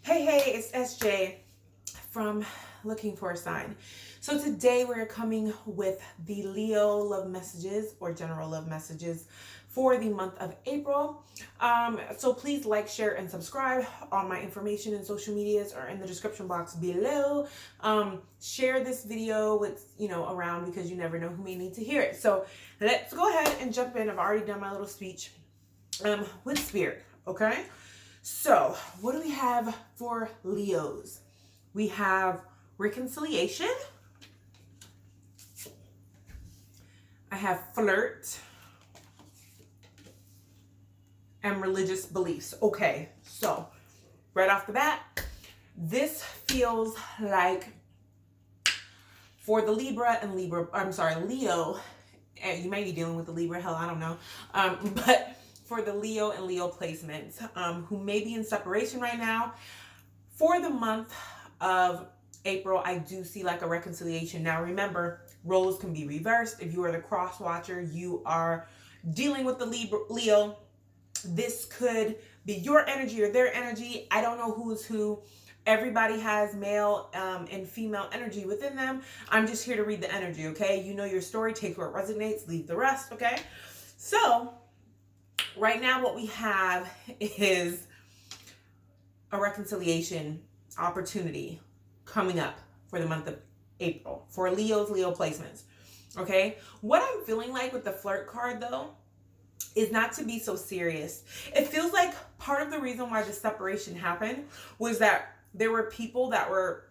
Hey, it's SJ from Looking for a Sign. So today we're coming with the Leo love messages or general love messages for the month of April. So please like, share, and subscribe. All my information and social medias are in the description box below. Share this video with, around because you never know who may need to hear it. So let's go ahead and jump in. I've already done my little speech with Spirit, okay? So, what do we have for Leos? We have reconciliation. I have flirt. And religious beliefs. Okay, so right off the bat, this feels like for the Leo, you may be dealing with the Libra, hell, I don't know. But for the Leo and Leo placements who may be in separation right now, for the month of April, I do see like a reconciliation. Now remember, roles can be reversed. If you are the cross watcher, you are dealing with the Leo. This could be your energy or their energy. I don't know who's who. Everybody has male and female energy within them. I'm just here to read the energy, okay? You know your story. Take where it resonates. Leave the rest, okay? So right now what we have is a reconciliation opportunity coming up for the month of April for Leo placements, okay? What I'm feeling like with the flirt card, though, is not to be so serious. It feels like part of the reason why the separation happened was that there were people that were,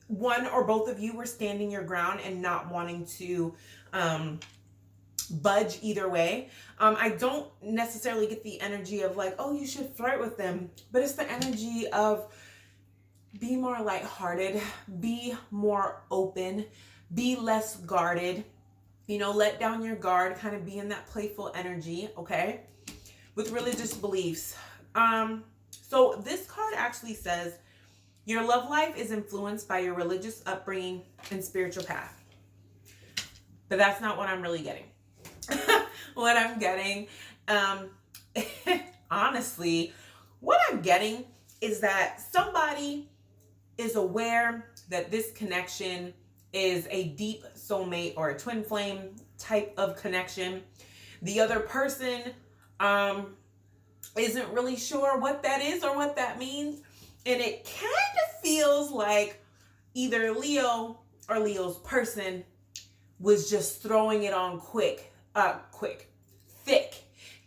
one or both of you were standing your ground and not wanting to budge either way. I don't necessarily get the energy of like, oh, you should flirt with them, but it's the energy of be more lighthearted, be more open, be less guarded, let down your guard, kind of be in that playful energy, okay? With religious beliefs. So this card actually says your love life is influenced by your religious upbringing and spiritual path. But that's not what I'm really getting. What I'm getting, honestly, what I'm getting is that somebody is aware that this connection is a deep soulmate or a twin flame type of connection. The other person isn't really sure what that is or what that means. And it kind of feels like either Leo or Leo's person was just throwing it on thick.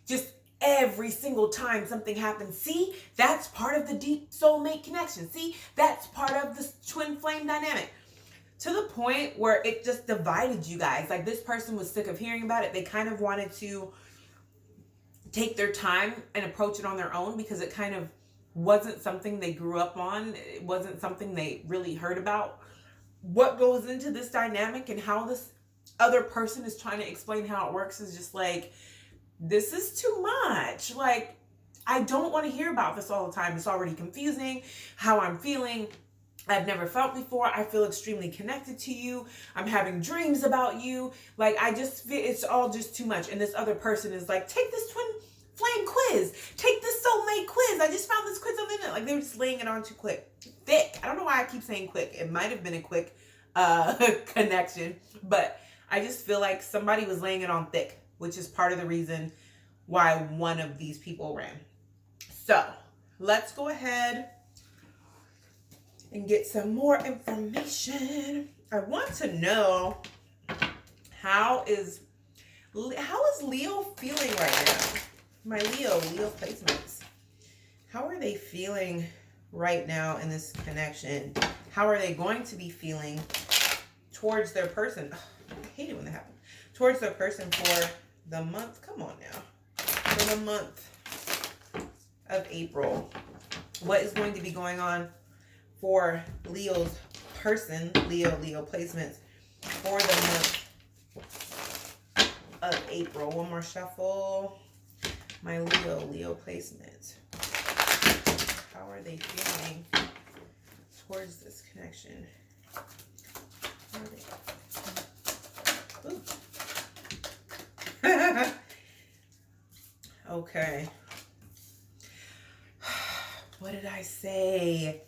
Just every single time something happens. See, that's part of the deep soulmate connection. See, that's part of this twin flame dynamic. To the point where it just divided you guys. Like this person was sick of hearing about it. They kind of wanted to take their time and approach it on their own because it kind of wasn't something they grew up on. It wasn't something they really heard about. What goes into this dynamic and how this other person is trying to explain how it works is just like, this is too much. Like, I don't want to hear about this all the time. It's already confusing how I'm feeling. I've never felt before. I feel extremely connected to you. I'm having dreams about you. Like, I just feel it's all just too much. And this other person is like, take this twin flame quiz. Take this soulmate quiz. I just found this quiz on the internet. Like, they were just laying it on too thick. I don't know why I keep saying quick. It might have been a quick connection. But I just feel like somebody was laying it on thick, which is part of the reason why one of these people ran. So, let's go ahead and get some more information. I want to know how is Leo feeling right now? My Leo placements. How are they feeling right now in this connection? How are they going to be feeling towards their person? Ugh, I hate it when that happens. Towards their person for the month. Come on now. For the month of April. What is going to be going on for Leo's person, Leo placements for the month of April? One more shuffle. My Leo placements. How are they feeling towards this connection? How are they? Ooh. Okay. what did I say?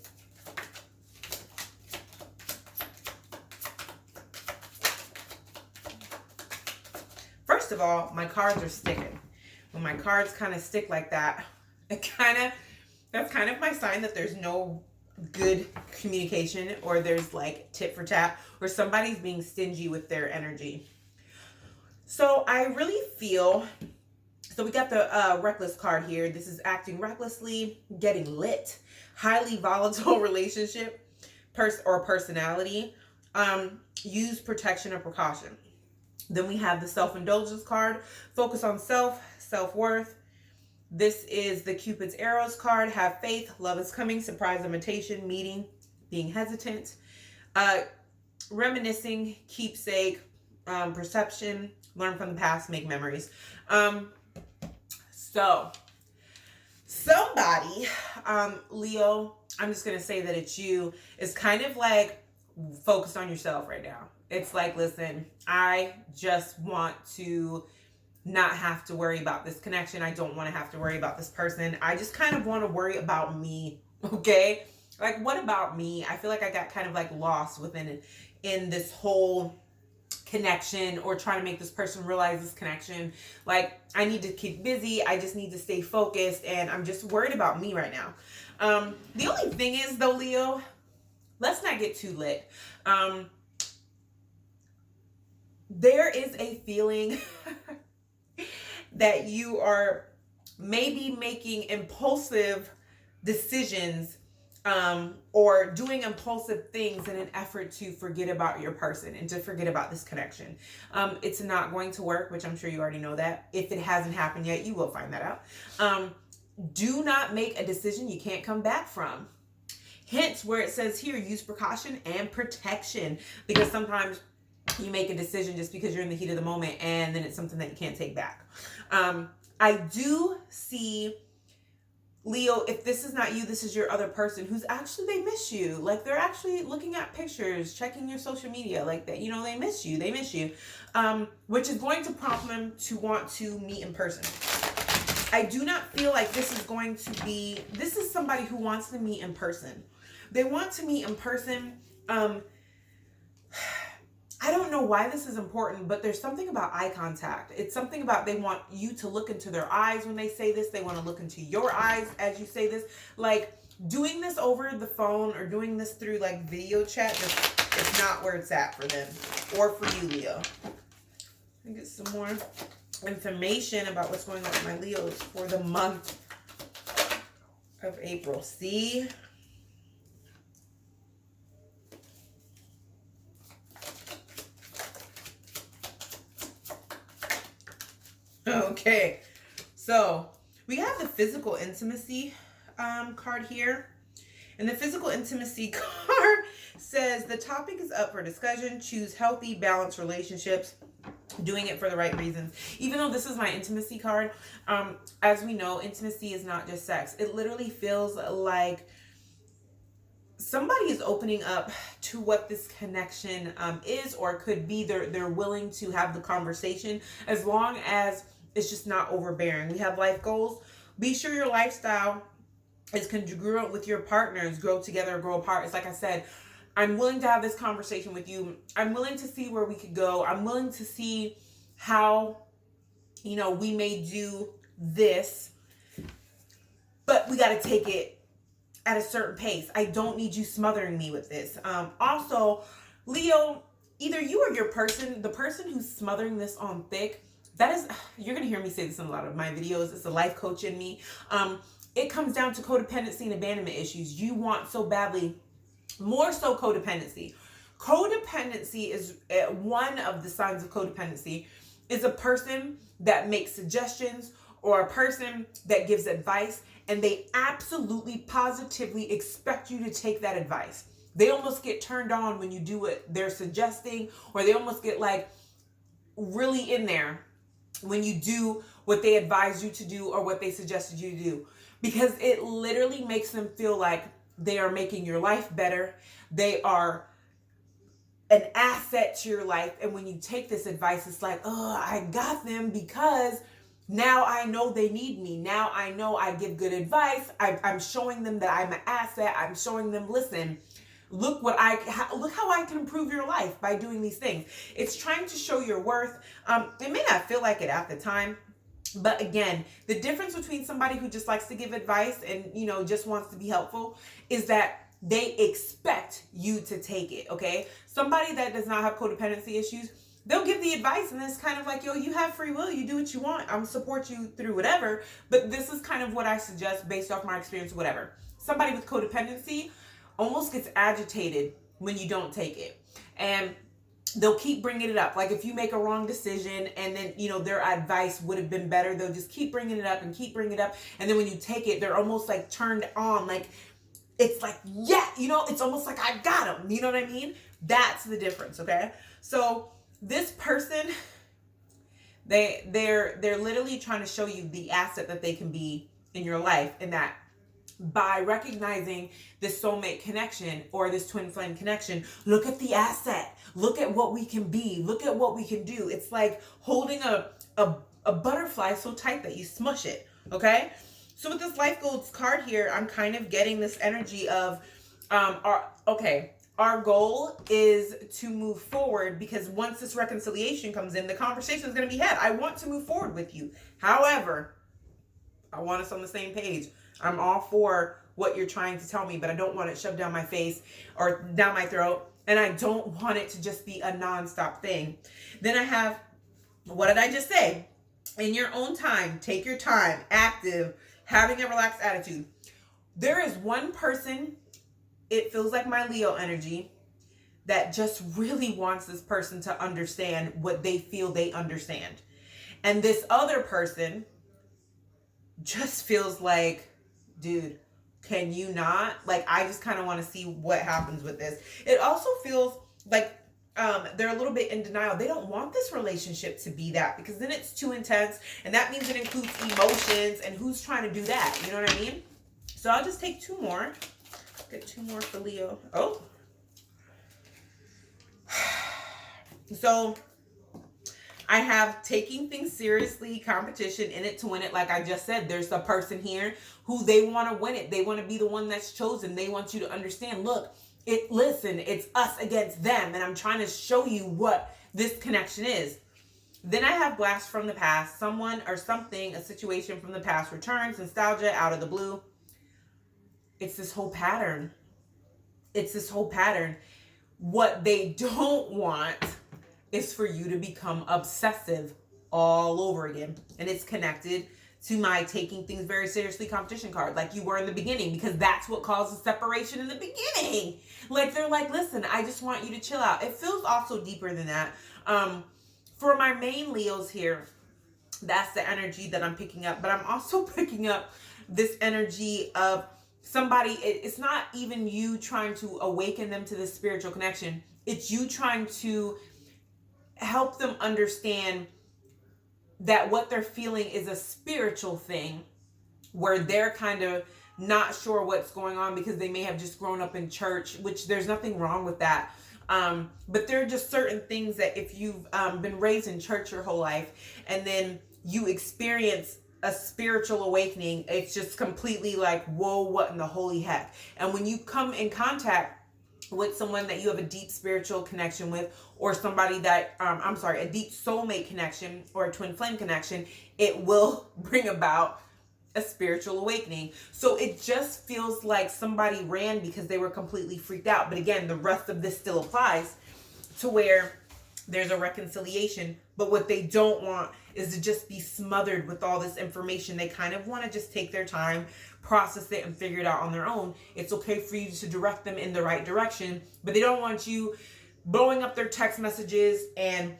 First of all, my cards are sticking. When my cards kind of stick like that, that's kind of my sign that there's no good communication, or there's like tit for tat, or somebody's being stingy with their energy. So I really feel, so we got the reckless card here. This is acting recklessly, getting lit, highly volatile relationship, or personality. Use protection or precaution. Then we have the self-indulgence card, focus on self-worth. This is the Cupid's arrows card, have faith, love is coming, surprise invitation, meeting, being hesitant. Reminiscing, keepsake, perception, learn from the past, make memories. So somebody, Leo, I'm just going to say that it's you, is kind of like focused on yourself right now. It's like, listen, I just want to not have to worry about this connection. I don't want to have to worry about this person. I just kind of want to worry about me. Okay. Like, what about me? I feel like I got kind of like lost in this whole connection, or trying to make this person realize this connection. Like, I need to keep busy. I just need to stay focused, and I'm just worried about me right now. The only thing is though, Leo, let's not get too lit. There is a feeling that you are maybe making impulsive decisions, or doing impulsive things in an effort to forget about your person and to forget about this connection. It's not going to work, which I'm sure you already know that. If it hasn't happened yet, you will find that out. Do not make a decision you can't come back from. Hence where it says here, use precaution and protection, because sometimes you make a decision just because you're in the heat of the moment, and then it's something that you can't take back. I do see, Leo, if this is not you, this is your other person who's actually, they miss you. Like, they're actually looking at pictures, checking your social media, like that, you know, they miss you, which is going to prompt them to want to meet in person. I do not feel like this is somebody who wants to meet in person. They want to meet in person. I don't know why this is important, but there's something about eye contact. It's something about, they want you to look into their eyes when they say this. They want to look into your eyes as you say this. Like, doing this over the phone or doing this through like video chat, it's not where it's at for them or for you, Leo. I get some more information about what's going on with my Leos for the month of April. See? Okay, so we have the physical intimacy card here. And the physical intimacy card says the topic is up for discussion. Choose healthy, balanced relationships. Doing it for the right reasons. Even though this is my intimacy card, as we know, intimacy is not just sex. It literally feels like somebody is opening up to what this connection is or could be. They're willing to have the conversation, as long as it's just not overbearing. We have life goals. Be sure your lifestyle is congruent with your partners. Grow together, grow apart. It's like I said, I'm willing to have this conversation with you. I'm willing to see where we could go. I'm willing to see how, we may do this, but we got to take it at a certain pace. I don't need you smothering me with this. Also, Leo, either you or your person, the person who's smothering this on thick, you're going to hear me say this in a lot of my videos. It's a life coach in me. It comes down to codependency and abandonment issues. You want so badly, more so codependency. Codependency is one of the signs of codependency is a person that makes suggestions or a person that gives advice, and they absolutely positively expect you to take that advice. They almost get turned on when you do what they're suggesting, or they almost get like really in there when you do what they advise you to do or what they suggested you to do, because it literally makes them feel like they are making your life better. They are an asset to your life. And when you take this advice, it's like, oh, I got them because Now I know they need me. Now I know I give good advice. I'm showing them that I'm an asset. I'm showing them, listen, look look how I can improve your life by doing these things. It's trying to show your worth. It may not feel like it at the time, but again, the difference between somebody who just likes to give advice and, just wants to be helpful is that they expect you to take it, okay? Somebody that does not have codependency issues, they'll give the advice and it's kind of like, yo, you have free will. You do what you want. I'm support you through whatever. But this is kind of what I suggest based off my experience, whatever. Somebody with codependency almost gets agitated when you don't take it. And they'll keep bringing it up. Like if you make a wrong decision and then, their advice would have been better, they'll just keep bringing it up and keep bringing it up. And then when you take it, they're almost like turned on. Like, it's like, yeah, it's almost like I got them. You know what I mean? That's the difference, okay? So this person, they're literally trying to show you the asset that they can be in your life, and that by recognizing this soulmate connection or this twin flame connection, look at the asset. Look at what we can be. Look at what we can do. It's like holding a butterfly so tight that you smush it, okay? So with this life goals card here, I'm kind of getting this energy of, our goal is to move forward, because once this reconciliation comes in, the conversation is going to be had. I want to move forward with you. However, I want us on the same page. I'm all for what you're trying to tell me, but I don't want it shoved down my face or down my throat. And I don't want it to just be a nonstop thing. Then I have, what did I just say? In your own time, take your time, active, having a relaxed attitude. There is one person, it feels like my Leo energy, that just really wants this person to understand what they feel they understand. And this other person just feels like, dude, can you not? Like, I just kind of want to see what happens with this. It also feels like they're a little bit in denial. They don't want this relationship to be that, because then it's too intense, and that means it includes emotions, and who's trying to do that? You know what I mean? So I'll just take two more. Get two more for Leo. Oh. So I have taking things seriously, competition, in it to win it. Like I just said, there's a person here who they want to win it. They want to be the one that's chosen. They want you to understand, look, it's us against them. And I'm trying to show you what this connection is. Then I have blast from the past. Someone or something, a situation from the past returns, nostalgia out of the blue. It's this whole pattern. What they don't want is for you to become obsessive all over again. And it's connected to my taking things very seriously competition card, like you were in the beginning, because that's what causes separation in the beginning. Like, they're like, listen, I just want you to chill out. It feels also deeper than that. For my main Leos here, that's the energy that I'm picking up. But I'm also picking up this energy of somebody, it's not even you trying to awaken them to this spiritual connection. It's you trying to help them understand that what they're feeling is a spiritual thing, where they're kind of not sure what's going on because they may have just grown up in church, which there's nothing wrong with that. But there are just certain things that if you've been raised in church your whole life and then you experience a spiritual awakening, it's just completely like, whoa, what in the holy heck? And when you come in contact with someone that you have a deep spiritual connection with, or somebody that, a deep soulmate connection or a twin flame connection, it will bring about a spiritual awakening. So it just feels like somebody ran because they were completely freaked out. But again, the rest of this still applies to where there's a reconciliation. But what they don't want is to just be smothered with all this information. They kind of want to just take their time, process it, and figure it out on their own. It's okay for you to direct them in the right direction, but they don't want you blowing up their text messages and,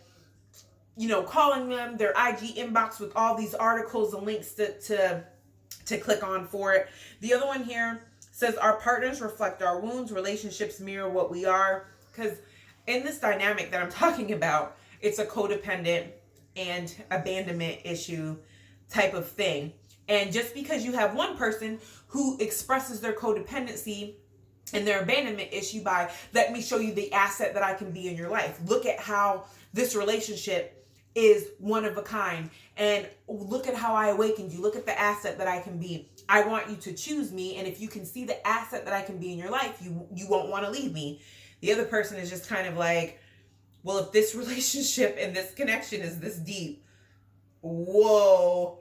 calling them, their IG inbox with all these articles and links to click on for it. The other one here says, our partners reflect our wounds, relationships mirror what we are. Because in this dynamic that I'm talking about, it's a codependent and abandonment issue type of thing. And just because you have one person who expresses their codependency and their abandonment issue by, let me show you the asset that I can be in your life. Look at how this relationship is one of a kind. And look at how I awakened you. Look at the asset that I can be. I want you to choose me. And if you can see the asset that I can be in your life, you won't want to leave me. The other person is just kind of like, well, if this relationship and this connection is this deep, whoa,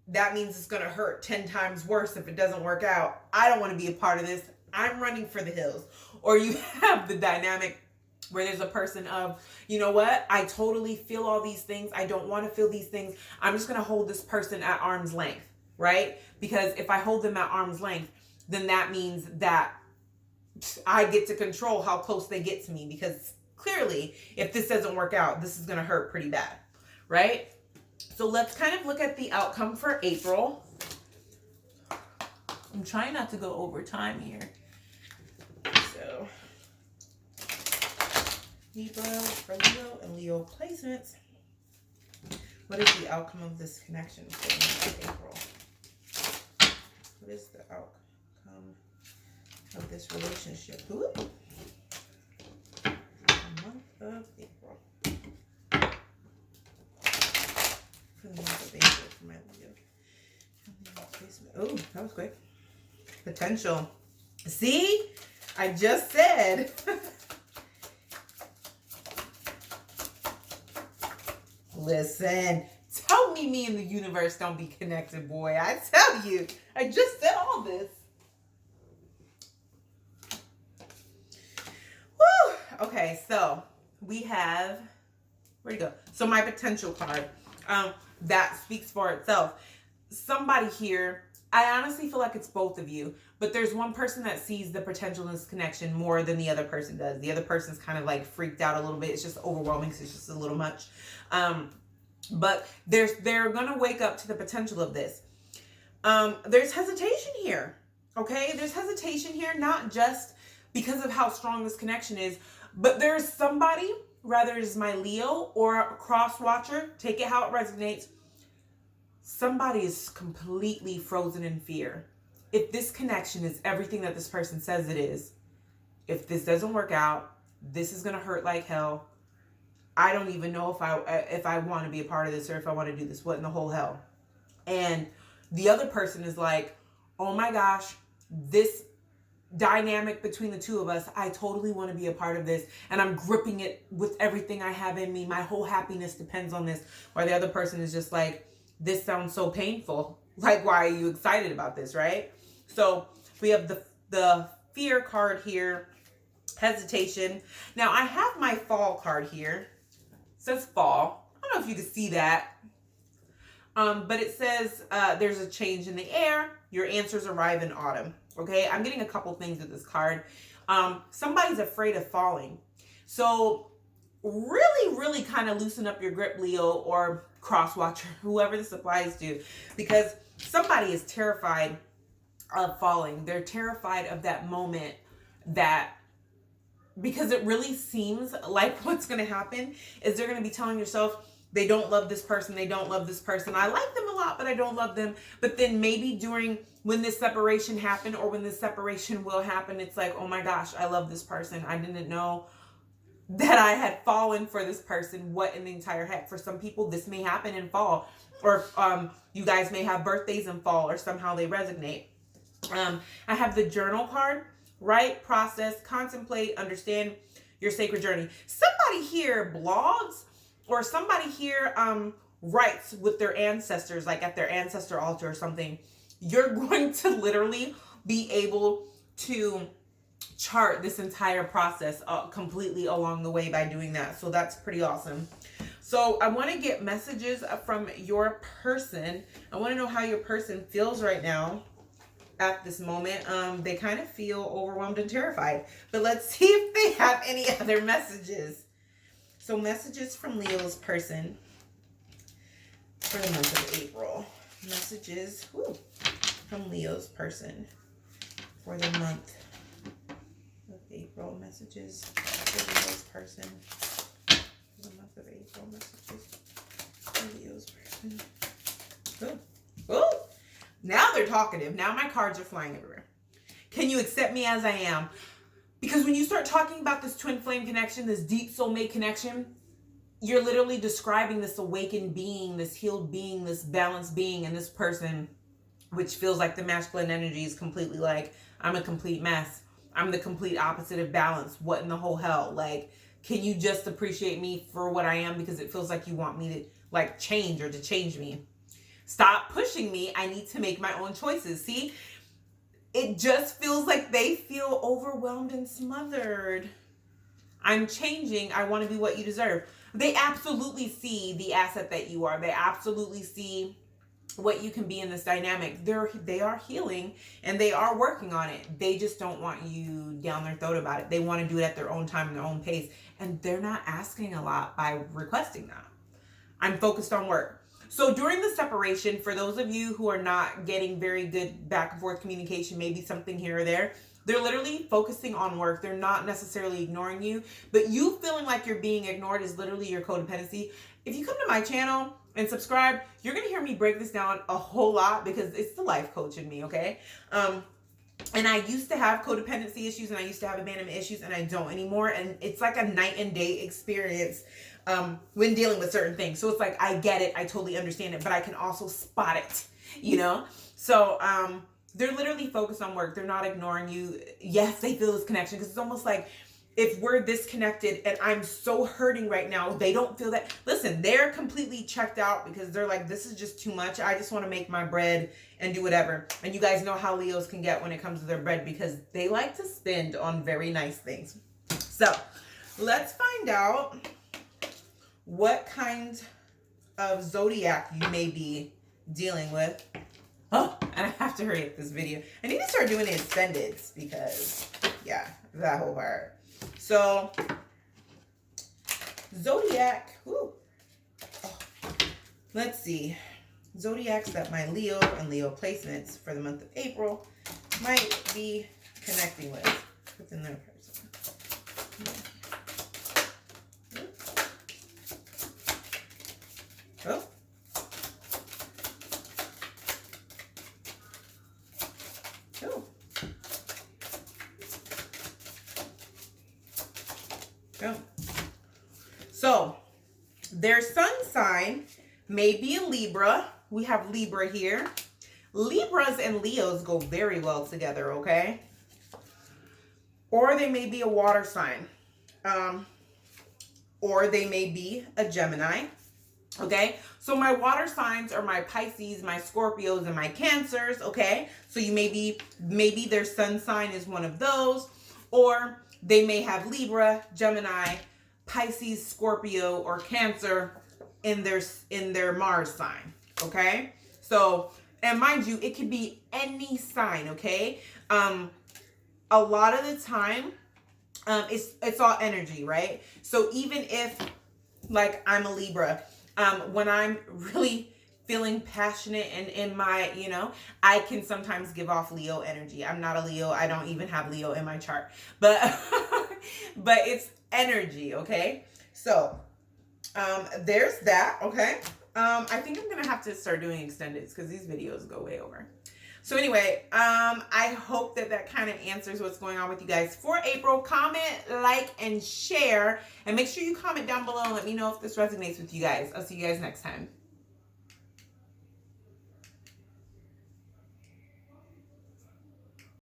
that means it's going to hurt 10 times worse if it doesn't work out. I don't want to be a part of this. I'm running for the hills. Or you have the dynamic where there's a person of, you know what? I totally feel all these things. I don't want to feel these things. I'm just going to hold this person at arm's length, right? Because if I hold them at arm's length, then that means that I get to control how close they get to me, because clearly if this doesn't work out, this is going to hurt pretty bad, right? So let's kind of look at the outcome for April. I'm trying not to go over time here. So Libra for Leo and Leo placements. What is the outcome of this connection for April? What is the outcome of this relationship? Ooh. The month of April. For the month of April for my Leo. Oh, that was quick. Potential. See? I just said. Listen. Tell me and the universe don't be connected, boy. I tell you. I just said all this. Woo! Okay, so we have, where'd it go? So my potential card, that speaks for itself. Somebody here, I honestly feel like it's both of you, but there's one person that sees the potential in this connection more than the other person does. The other person's kind of like freaked out a little bit. It's just overwhelming, so it's just a little much. But they're going to wake up to the potential of this. There's hesitation here. Okay. There's hesitation here, not just because of how strong this connection is, but there's somebody, whether it's my Leo or a cross watcher, take it how it resonates. Somebody is completely frozen in fear. If this connection is everything that this person says it is, if this doesn't work out, this is going to hurt like hell. I don't even know if I want to be a part of this or if I want to do this. What in the whole hell? And the other person is like, oh my gosh, this dynamic between the two of us, I totally want to be a part of this. And I'm gripping it with everything I have in me. My whole happiness depends on this. While the other person is just like, this sounds so painful. Like, why are you excited about this, right? So we have the fear card here, hesitation. Now I have my fall card here. It says fall. I don't know if you can see that. But it says there's a change in the air. Your answers arrive in autumn. Okay, I'm getting a couple things with this card. Somebody's afraid of falling. So really kind of loosen up your grip, Leo or crosswatcher, whoever this applies to, because somebody is terrified of falling. They're terrified of that moment, that because it really seems like what's going to happen is they're going to be telling yourself, they don't love this person. They don't love this person. I like them a lot, but I don't love them. But then maybe when this separation happened or when this separation will happen, it's like, oh my gosh, I love this person. I didn't know that I had fallen for this person. What in the entire heck? For some people, this may happen in fall, or you guys may have birthdays in fall, or somehow they resonate. I have the journal card. Write, process, contemplate, understand your sacred journey. Somebody here blogs, or somebody here writes with their ancestors, like at their ancestor altar or something. You're going to literally be able to chart this entire process completely along the way by doing that. So that's pretty awesome. So I want to get messages from your person. I want to know how your person feels right now at this moment. They kind of feel overwhelmed and terrified. But let's see if they have any other messages. So messages from Leo's person for the month of April. Messages from Leo's person for the month of April. Messages for Leo's person for the month of April. Messages for Leo's person. Oh, now they're talkative. Now my cards are flying everywhere. Can you accept me as I am? Because when you start talking about this twin flame connection, this deep soulmate connection, you're literally describing this awakened being, this healed being, this balanced being, and this person, which feels like the masculine energy is completely like, I'm a complete mess. I'm the complete opposite of balance. What in the whole hell? Like, can you just appreciate me for what I am, because it feels like you want me to like change or to change me. Stop pushing me. I need to make my own choices. See, it just feels like they feel overwhelmed and smothered. I'm changing. I want to be what you deserve. They absolutely see the asset that you are. They absolutely see what you can be in this dynamic. They are healing and they are working on it. They just don't want you down their throat about it. They want to do it at their own time and their own pace. And they're not asking a lot by requesting that. I'm focused on work. So during the separation, for those of you who are not getting very good back and forth communication, maybe something here or there, they're literally focusing on work. They're not necessarily ignoring you, but you feeling like you're being ignored is literally your codependency. If you come to my channel and subscribe, you're going to hear me break this down a whole lot, because it's the life coach in me, okay? And I used to have codependency issues, and I used to have abandonment issues, and I don't anymore. And it's like a night and day experience when dealing with certain things. So it's like, I get it. I totally understand it, but I can also spot it, you know? So they're literally focused on work. They're not ignoring you. Yes, they feel this connection, because it's almost like, if we're disconnected and I'm so hurting right now, they don't feel that. Listen, they're completely checked out, because they're like, this is just too much. I just want to make my bread and do whatever. And you guys know how Leos can get when it comes to their bread, because they like to spend on very nice things. So let's find out what kind of zodiac you may be dealing with. Oh, and I have to hurry up this video. I need to start doing the extendeds, because yeah, that whole part. So, Zodiac, oh, let's see. Zodiacs that my Leo and Leo placements for the month of April might be connecting with. Within their person. Oh. Oh. Oh. So, their sun sign may be a Libra. We have Libra here. Libras and Leos go very well together, okay? Or they may be a water sign. Or they may be a Gemini, okay? So my water signs are my Pisces, my Scorpios, and my Cancers, okay? So you maybe their sun sign is one of those, or they may have Libra, Gemini, Pisces, Scorpio, or Cancer in their Mars sign, okay? So, and mind you, it could be any sign, okay? A lot of the time, it's all energy, right? So even if, like, I'm a Libra, when I'm really feeling passionate and in my, you know, I can sometimes give off Leo energy. I'm not a Leo. I don't even have Leo in my chart, but, but it's energy. Okay. So, there's that. Okay. I think I'm going to have to start doing extendeds, because these videos go way over. So anyway, I hope that kind of answers what's going on with you guys for April. Comment, like, and share, and make sure you comment down below and let me know if this resonates with you guys. I'll see you guys next time.